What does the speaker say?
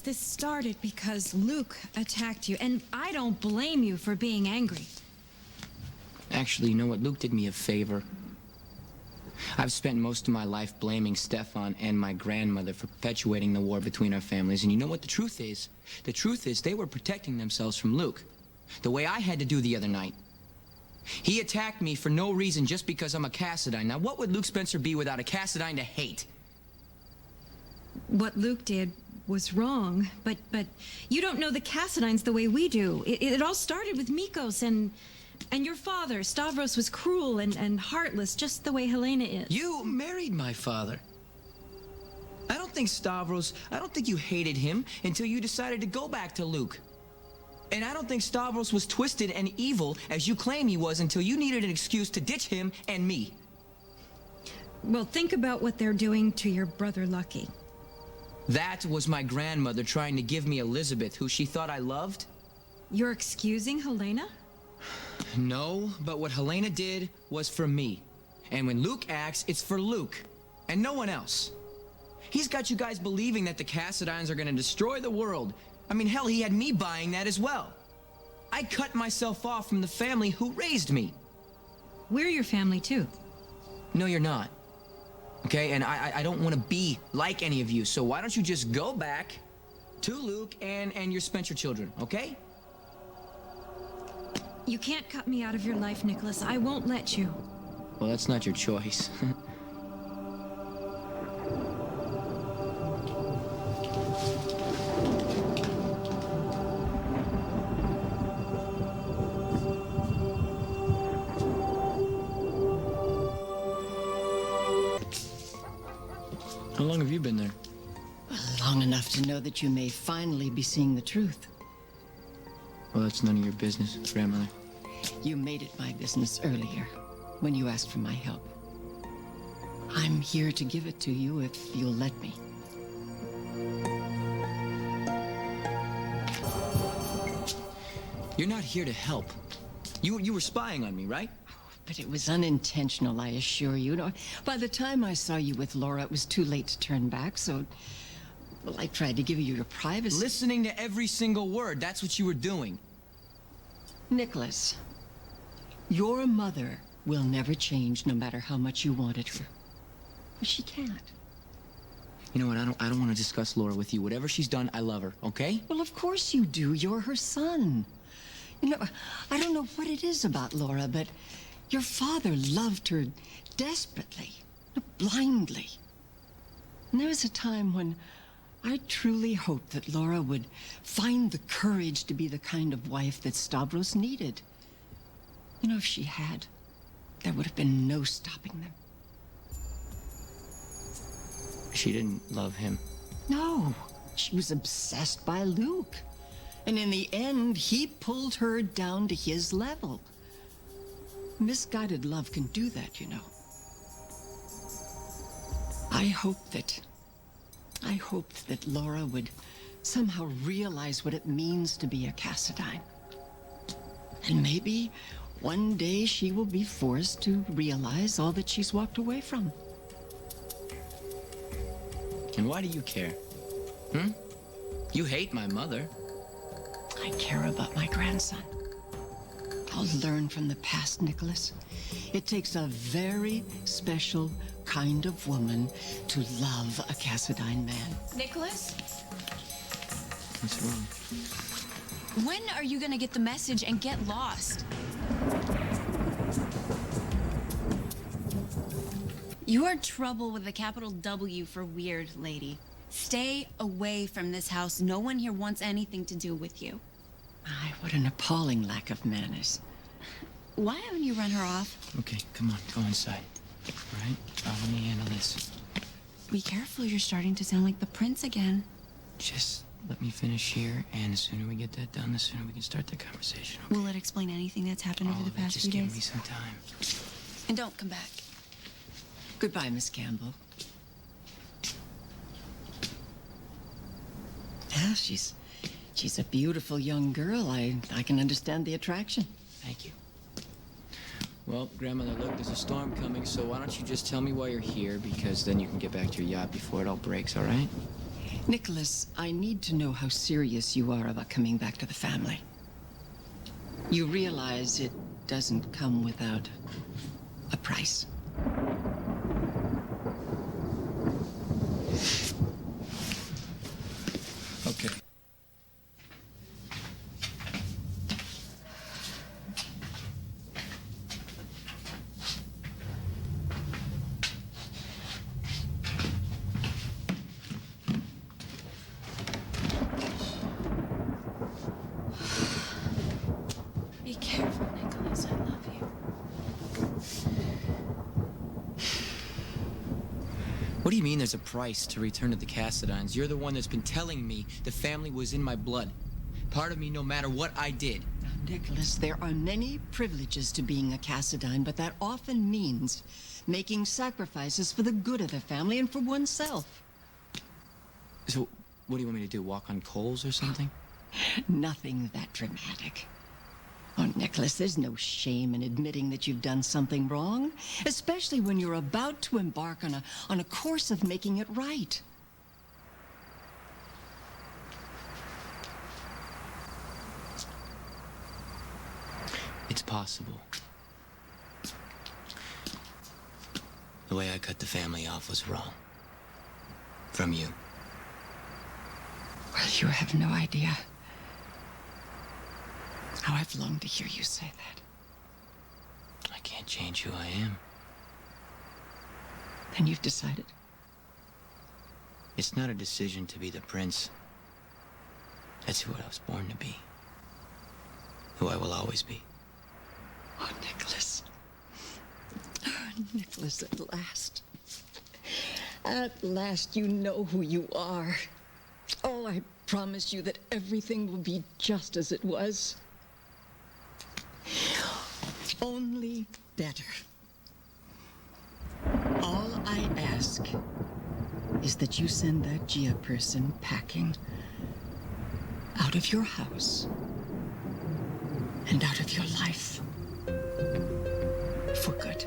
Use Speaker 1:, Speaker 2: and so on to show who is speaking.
Speaker 1: This started because Luke attacked you, and I don't blame you for being angry.
Speaker 2: Actually, you know what? Luke did me a favor. I've spent most of my life blaming Stefan and my grandmother for perpetuating the war between our families. And you know what the truth is? The truth is they were protecting themselves from Luke. The way I had to do the other night. He attacked me for no reason just because I'm a Cassadine. Now, what would Luke Spencer be without a Cassadine to hate?
Speaker 1: What Luke did was wrong, but you don't know the Cassadines the way we do. It all started with Nikos and your father. Stavros was cruel and heartless, just the way Helena is.
Speaker 2: You married my father. I don't think you hated him until you decided to go back to Luke. And I don't think Stavros was twisted and evil as you claim he was until you needed an excuse to ditch him and me.
Speaker 1: Well, think about what they're doing to your brother Lucky.
Speaker 2: That was my grandmother trying to give me Elizabeth, who she thought I loved.
Speaker 1: You're excusing Helena?
Speaker 2: No, but what Helena did was for me. And when Luke acts, it's for Luke, and no one else. He's got you guys believing that the Cassadines are gonna destroy the world. I mean, hell, he had me buying that as well. I cut myself off from the family who raised me.
Speaker 1: We're your family, too.
Speaker 2: No, you're not. Okay, and I don't want to be like any of you, so why don't you just go back to Luke and your Spencer children, okay?
Speaker 1: You can't cut me out of your life, Nikolas. I won't let you.
Speaker 2: Well, that's not your choice. How long have you been there?
Speaker 3: Long enough to know that you may finally be seeing the truth.
Speaker 2: Well, that's none of your business, grandmother.
Speaker 3: You made it my business earlier, when you asked for my help. I'm here to give it to you if you'll let me.
Speaker 2: You're not here to help. You were spying on me, right?
Speaker 3: But it was unintentional, I assure you. No, by the time I saw you with Laura, it was too late to turn back, so... Well, I tried to give you your privacy.
Speaker 2: Listening to every single word, that's what you were doing.
Speaker 3: Nikolas, your mother will never change no matter how much you wanted her. But she can't.
Speaker 2: You know what, I don't want to discuss Laura with you. Whatever she's done, I love her, okay?
Speaker 3: Well, of course you do. You're her son. You know, I don't know what it is about Laura, but your father loved her desperately, blindly. And there was a time when I truly hoped that Laura would find the courage to be the kind of wife that Stavros needed. You know, if she had, there would have been no stopping them.
Speaker 2: She didn't love him.
Speaker 3: No, she was obsessed by Luke. And in the end, he pulled her down to his level. Misguided love can do that, you know. I hoped that Laura would somehow realize what it means to be a Cassadine. And maybe one day she will be forced to realize all that she's walked away from.
Speaker 2: And why do you care? You hate my mother.
Speaker 3: I care about my grandson. I'll learn from the past, Nikolas. It takes a very special kind of woman to love a Cassadine man.
Speaker 4: Nikolas?
Speaker 2: What's wrong?
Speaker 4: When are you gonna get the message and get lost? You're trouble with a capital W for weird, lady. Stay away from this house. No one here wants anything to do with you.
Speaker 3: My, what an appalling lack of manners.
Speaker 4: Why haven't you run her off?
Speaker 2: Okay, come on, go inside. All right? Let me handle this.
Speaker 4: Be careful, you're starting to sound like the prince again.
Speaker 2: Just let me finish here, and the sooner we get that done, the sooner we can start the conversation, okay?
Speaker 4: Will it explain anything that's happened over the past
Speaker 2: just
Speaker 4: few
Speaker 2: give me
Speaker 4: days?
Speaker 2: some time.
Speaker 4: And don't come back.
Speaker 3: Goodbye, Miss Campbell. Yeah, she's a beautiful young girl. I can understand the attraction.
Speaker 2: Thank you. Well, Grandmother, look, there's a storm coming, so why don't you just tell me why you're here, because then you can get back to your yacht before it all breaks, all right?
Speaker 3: Nikolas, I need to know how serious you are about coming back to the family. You realize it doesn't come without a price.
Speaker 5: Okay.
Speaker 4: Be careful, Nikolas. I love you.
Speaker 2: What do you mean there's a price to return to the Cassidines? You're the one that's been telling me the family was in my blood. Part of me, no matter what I did.
Speaker 3: Now, Nikolas, there are many privileges to being a Cassidine, but that often means making sacrifices for the good of the family and for oneself.
Speaker 2: So, what do you want me to do? Walk on coals or something?
Speaker 3: Nothing that dramatic. Oh, Nikolas, there's no shame in admitting that you've done something wrong, especially when you're about to embark on a course of making it right.
Speaker 2: It's possible. The way I cut the family off was wrong. From you.
Speaker 3: Well, you have no idea how I've longed to hear you say that.
Speaker 2: I can't change who I am.
Speaker 3: Then you've decided.
Speaker 2: It's not a decision to be the prince. That's who I was born to be. Who I will always be.
Speaker 3: Oh, Nikolas. Oh, Nikolas, at last. At last you know who you are. Oh, I promise you that everything will be just as it was. Only better. All I ask is that you send that Gia person packing out of your house and out of your life for good.